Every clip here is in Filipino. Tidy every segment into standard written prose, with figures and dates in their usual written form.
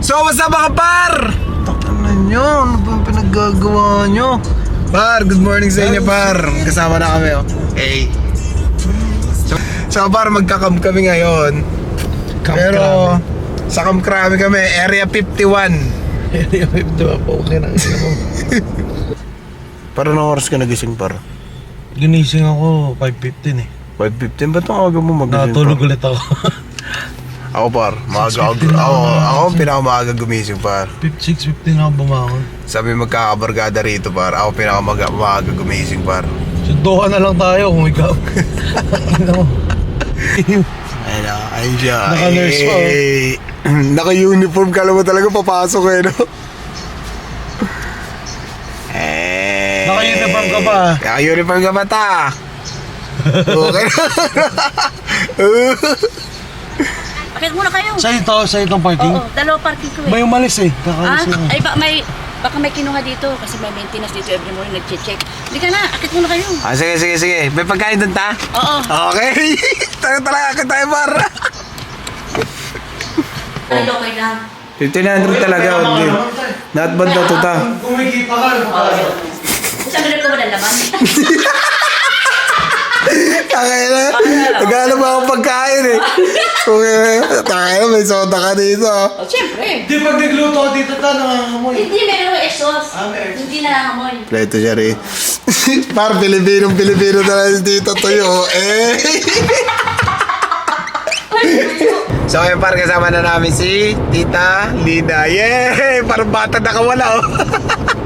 So, what's up mga par? Ano nyo? Ano bang pinaggagawa nyo? Par, good morning sa inyo par. Kasama na kami oh. Hey. So par, magkakam kami ngayon. Pero sa Kamkrami kami, Area 51. Area 51 po, okay na mo. Para ng oras ka nagising par? Ginising ako 5:15 eh. 5:15? Ba't ang aga mo magising Natulog par? ulit ako. Ako par, ako pinakamaaga gumising par. 6:15 ako bumangon. Sabi magkakabargada rito par, ako pinakamaaga gumising par. Sundukan na lang tayo kung ikaw. Ano? Ayun siya. Naka-nurse pa, oh. Naka-uniform ka mo talaga papasok eh, no? Naka-uniform ka ba? Naka-uniform ka ba ta? Okay. Bakit muna kayo? Sa itong parking? Oo, dalawa parking ko eh. May umalis eh. Kakalis lang. Ay, baka may kinuha dito kasi may maintenance dito every morning nag-check. Hindi ka na, akit muna kayo. Sige. May pagkain doon ta? Oo. Okay. Talaga akit tayo par. Ay, okay lang. 1,500 talaga. Not bad na to ta. Kumikita ka. Isang ganun ko walang laman. Takay na. Naghanap ako pagkain eh. Okay. Takay na, may soda ka dito. Oh, siyempre. Di pag nagluto ko dito ta, nangangamoy. Hindi, meron yung exhaust. May exhaust. Hindi na nangamoy. Ito siya rin. Par, Pilipinong talaga dito tuyo. So ngayon par, kasama na namin si Tita Lina. Yay! Parang bata nakawala oh.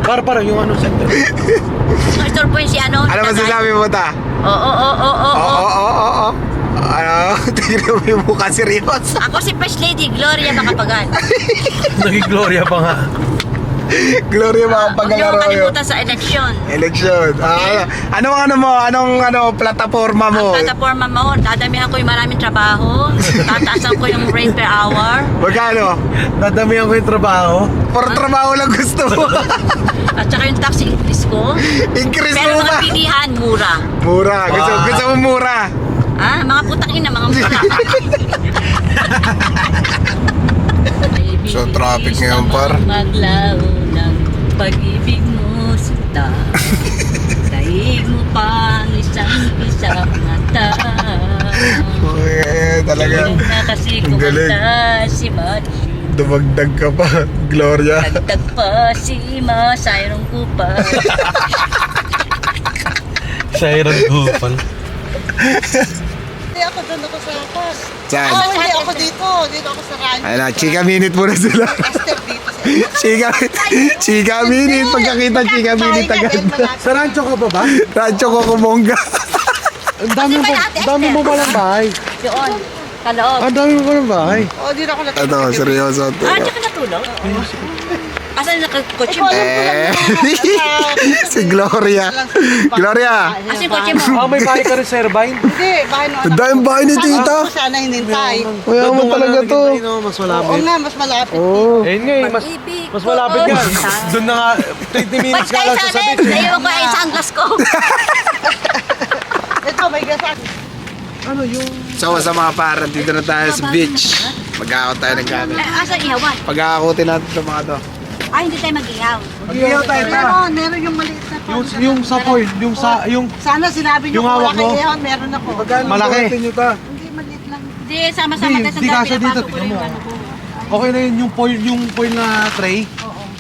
Para yung ano center. Ang store po yung si ano. Ano masasabi mo ta? Oo. Ano? Tignan mo yung mukha seryoso. Ako si First Lady Gloria Macapagal. Naging Gloria pa nga. Gloria mga Huwag niyo pag-alaro yun. kalimutan sa eleksyon. Election. Anong plataforma mo? Ang plataforma mo, dadamihan ko yung maraming trabaho. Tataasan ko yung rate per hour. Magkano? Dadamihan ko yung trabaho. For trabaho lang gusto mo. At saka yung tax increase ko. Increase Pero mo mga ba? pilihan, mura. Mura. Gusto mo mura. Ah, mga putang ina, mga mura. So, traffic ngayon, par. Maglaw ng pag-ibig mo, sinta. Daig mo pang isang mata. Talaga. Na kasi Ang galing. kumanta si Machu. Dumagdag ka pa, Gloria. Dagdag pa si Masayron ko pa. Siren Gupal. Hindi ako doon ako sa apas. Saan? Hindi ako dito. Dito ako sa rancho. Ayun na, chika minute muna sila. Esther dito sa Chika minute. Pagkakita, chika minute agad. Sa rancho ka ba? Radyo ko kumonga. Ang dami mo palang bahay. Doon, kaloob. Ang dami mo palang bahay. Oo, dito ako natulog. Ito, seryoso to. Ah, diyan ka natulog? Asan nakakotse mo? Si Gloria. Gloria. Asan yung kotse mo? May bahay ka rin sa Irvine? Hindi, bahay mo. Ang daming bahay ni tita. Ako sana hinintay. Kaya mo talaga to. Mas Oo malapit. nga, mas malapit. Oh. Eh nga eh, mas malapit yan. Doon na nga, 20 minutes ka Pagkay lang sa sa amin, beach. ayaw ko ay sanglas ko. Ito, may gasak. Ano yung... So sa mga para, dito na tayo sa beach. Mag-aakot tayo ng gamit. Asan ihawan? Pag-aakotin natin itong mga to. Ay, hindi tayo mag-ihaw. Mag-ihaw tayo ta. Meron yung maliit na pond. Yung sa foil, yung... Sana sinabi niyo Yung kung wala hawak mo? kayo ihon, meron ako. Malaki. Hindi, maliit lang. Hindi, sama-sama tayo sa Hindi dami. kasya dito, Napasok ko tignan mo. yung ano ko. Okay na yun, yung foil na tray.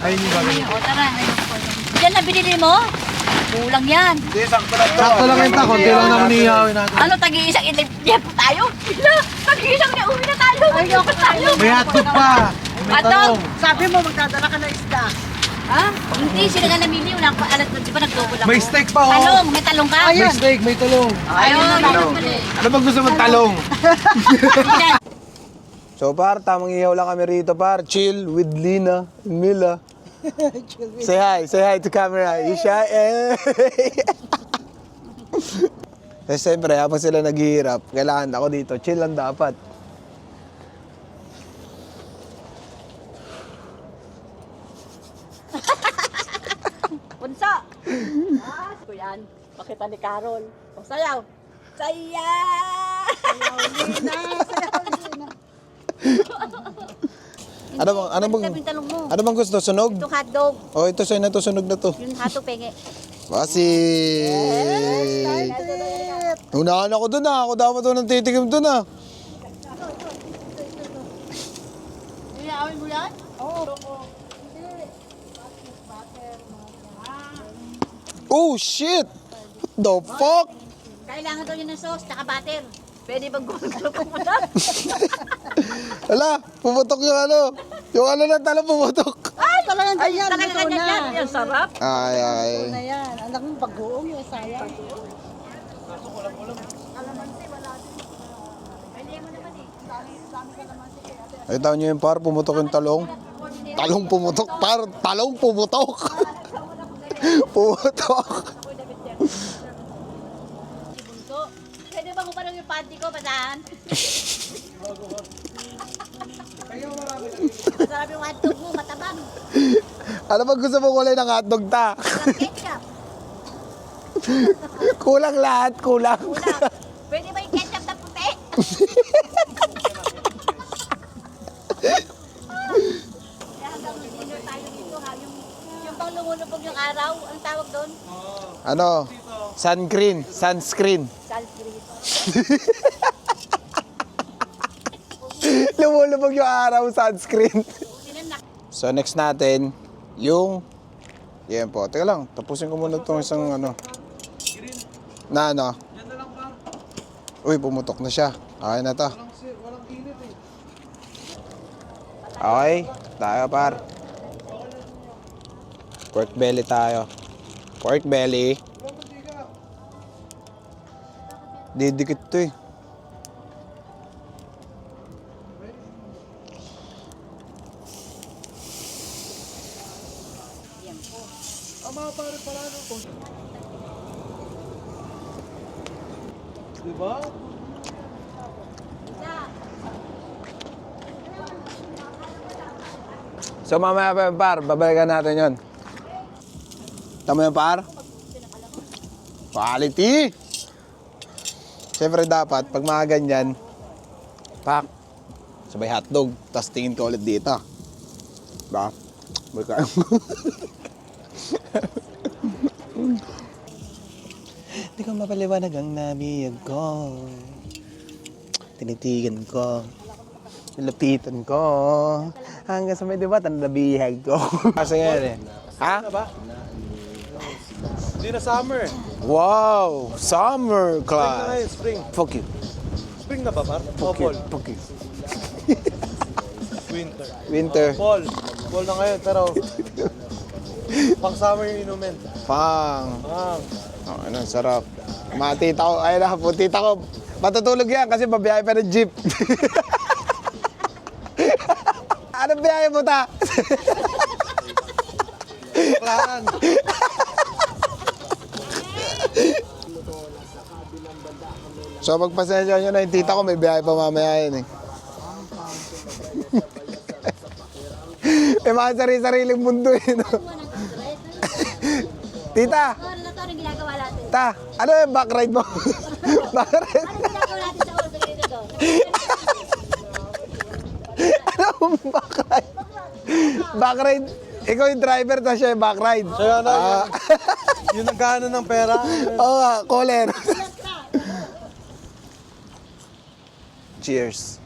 Ayun yung gagawin. O, tara. ayun po. Yan na binili mo? Kulang yan. Hindi, sakto lang to. Sakto lang yun ta, konti lang naman ihawin natin. Ano, tag-iisang inip tayo? Ila, tag-iisang na uwi na tayo. Mag-iokot tayo. May hotdog pa. May Hotdog? talong. Sabi mo, magdadala ka ng isda. Ha? Hindi, sila nga namili. Wala ko alat. Di ba nagdouble ako? May steak pa oh. Talong, may talong ka? May steak, may talong. Ayun, ayun pala eh. Ano ba gusto mong talong? Yan. So par, tamang ihaw lang kami rito par. Chill with Lina and Mila. Say hi to camera. You shy? Kasi siyempre, habang sila naghihirap, kailangan ako dito. Chill lang dapat. Punsa! Ah, ko yan. Pakita ni Carol. O, sayaw. Sayaw! Lina, sayaw, Lina. Ano bang Sabi yung talong mo. ano bang gusto? Sunog? Itong hotdog. Oh, ito sa'yo na to, sunog na to. Yung hotdog penge. Basi. Unahan ako dun ah. Ako dapat doon nang dun ah. Nilaawin mo yan? Oh shit! What the fuck? Kailangan daw yun ng sauce, tsaka butter. Pwede bang gulong mo na? Hala, pumutok yung ano. Yung ano na talo pumutok. Ay, Talagang ganyan, talaga luto ganyan na. yan. Yan, sarap. Ay, ay. Na yan. Anak mo, pag-uong yung sayang. Ay, tao nyo yung par, pumutok yung talong. Talong pumutok, par. Talong pumutok. Pumutok. Bunso. Pwede ba kumarang yung panty ko, basahan? Masarap yung hotdog mo, matabang. Ano ba gusto mo kulay ng hotdog ta? Walang ketchup. Kulang lahat, kulang. Kulang. Pwede ba yung ketchup na puti? Kaya hanggang dinner tayo dito ha, yung pang lumulubog yung araw, ang tawag doon? Ano? Sunscreen. Sunscreen. Lumulubog yung araw, sunscreen. Sinanak. So next natin, yung... Yan po. Teka lang, tapusin ko muna itong isang ano. Na ano? Uy, pumutok na siya. Okay na to. Okay, tayo par. Pork belly tayo. Pork belly. Didikit to eh. Diba? So mamaya pa yung par, babalikan natin yun. Tama yung par? Quality! Siyempre dapat, pag mga ganyan, pak, sabay hotdog, tapos tingin ka ulit dito. Diba? Balik Hindi ko mapaliwanag ang nabiyag ko. Tinitigan ko. Nilapitan ko. Hanggang sa may diba, nabihag ko. Kasi ngayon eh. Ha? Hindi na summer. Wow! Summer Spring na class! ngayon, spring. Fuck you. Spring na ba, par? O Fuck you. fall? Fuck you. Winter. Winter. Fall. Fall na ngayon, pero pang summer yung inumin. Pang. Ah, Oh, ano, sarap. Mga tita ko, ay na, po tita ko. Matutulog yan kasi babiyahe pa ng jeep. Anong biyahe mo ta? Klaran. So magpasensya nyo na yung tita ko, may biyahe pa mamaya yun eh. May mga sarili-sariling mundo eh. No? Tita! Ano na to? Anong ginagawa natin? Ta! Ano yung backride mo? Backride? Anong ginagawa natin sa oras na ganito to? Ano yung backride? Backride? Ikaw yung driver, tapos siya yung backride. So yun, yung nagkano ng pera. Oo nga, caller. Cheers.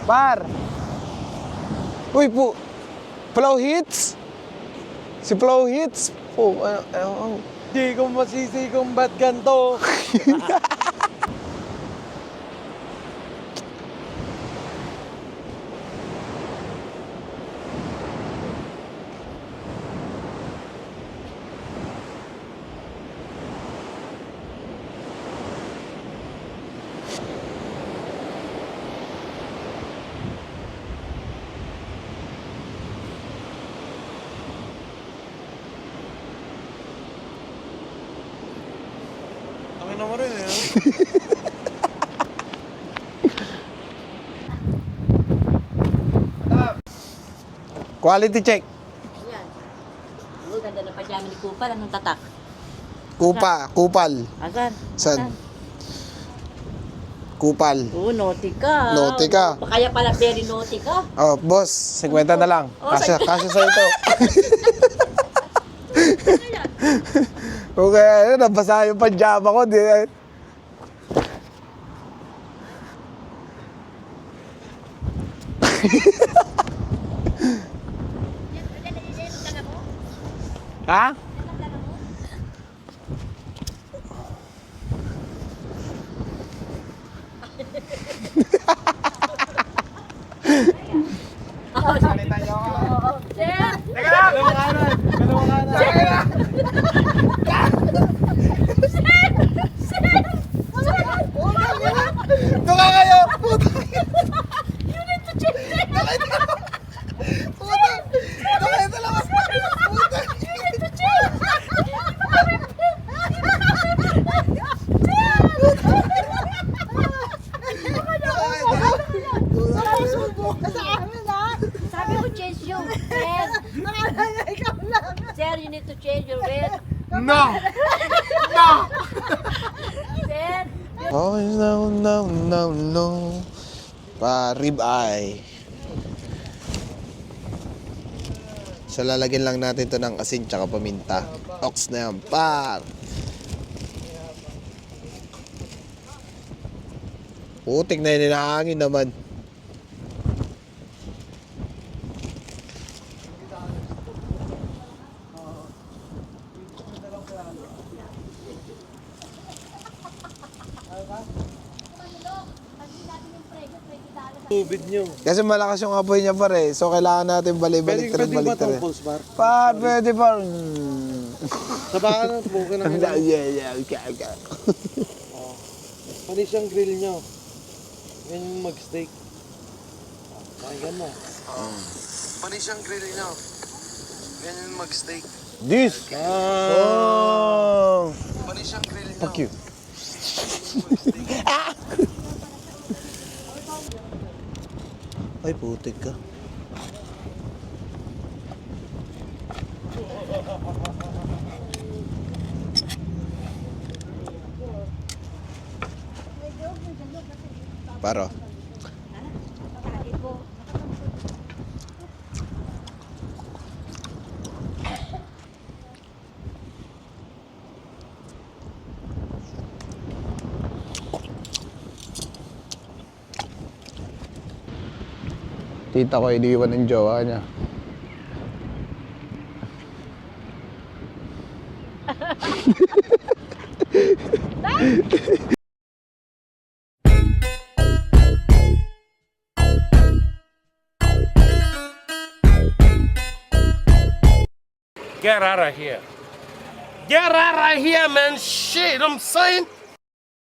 Par! Uy po! Flow hits? Si Flow hits? Po, ano? Hindi ko masisi kung ba't ganito. Tangin naman rin eh. Quality check. Yan. Oh, ganda na pajama ni Kupal, anong tatak? Kupal. Asan? San? Kupal. Oo, naughty ka. Naughty ka. Kaya pala very naughty ka. Oh, boss, 50 na lang. Oh, Kasya sa ito. Okay, ayun, nabasa yung pajama ko. Di, ha? Ito ka kayo! Puta! You need to change it! Puta! Ito kayo talaga! Puta! You need to change! Sabi ko change yung red. Sir, you need to change your red. No! No! Sir, Oh, no. Rib eye. So, lalagyan lang natin to ng asin tsaka paminta. Ox na yan, par. Putik na yun, hinahangin naman. Tubig nyo. Kasi malakas yung apoy niya pare. So, kailangan natin balik-balik Pwede ba balik itong pulse bar? Par, pwede par. Sa baka ng smoke na Yeah, okay. Panis yung grill nyo. Yan yung mag-steak. Pakinggan mo. Panis yung grill nyo. Yan yung mag-steak. This. Oh. Panis yung grill nyo. Fuck you. Ay, putik ka. Paro. Tita ko iniwan ng jowa niya. Get out of here. Get out of here, man. Shit, I'm saying.